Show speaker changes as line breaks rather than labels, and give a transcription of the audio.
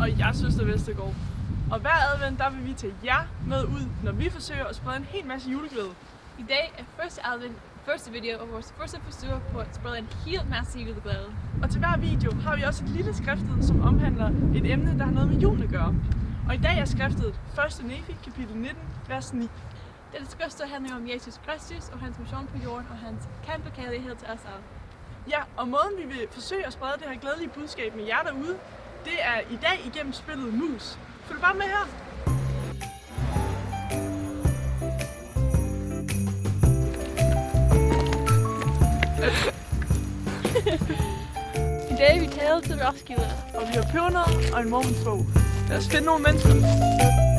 Og jeg Søster Vestergaard. Og hver advent, der vil vi tage jer med ud, når vi forsøger at sprede en hel masse juleglæde.
I dag er første video af vores første forsøg på at sprede en hel masse juleglæde.
Og til hver video har vi også et lille skriftet, som omhandler et emne, der har noget med julen at gøre. Og i dag er skriftet 1. Nefi, kapitel 19, vers 9.
Dette skrift handler om Jesus Kristus og hans mission på jorden og hans kæmpe kærlighed til os alle.
Ja, og måden vi vil forsøge at sprede det her glædelige budskab med jer derude, det er i dag igennem spillet Mus. Følg bare med her!
I dag er vi taget til Roskilde.
Og vi har pebernødder og en mormons bog. Lad os finde nogle mennesker.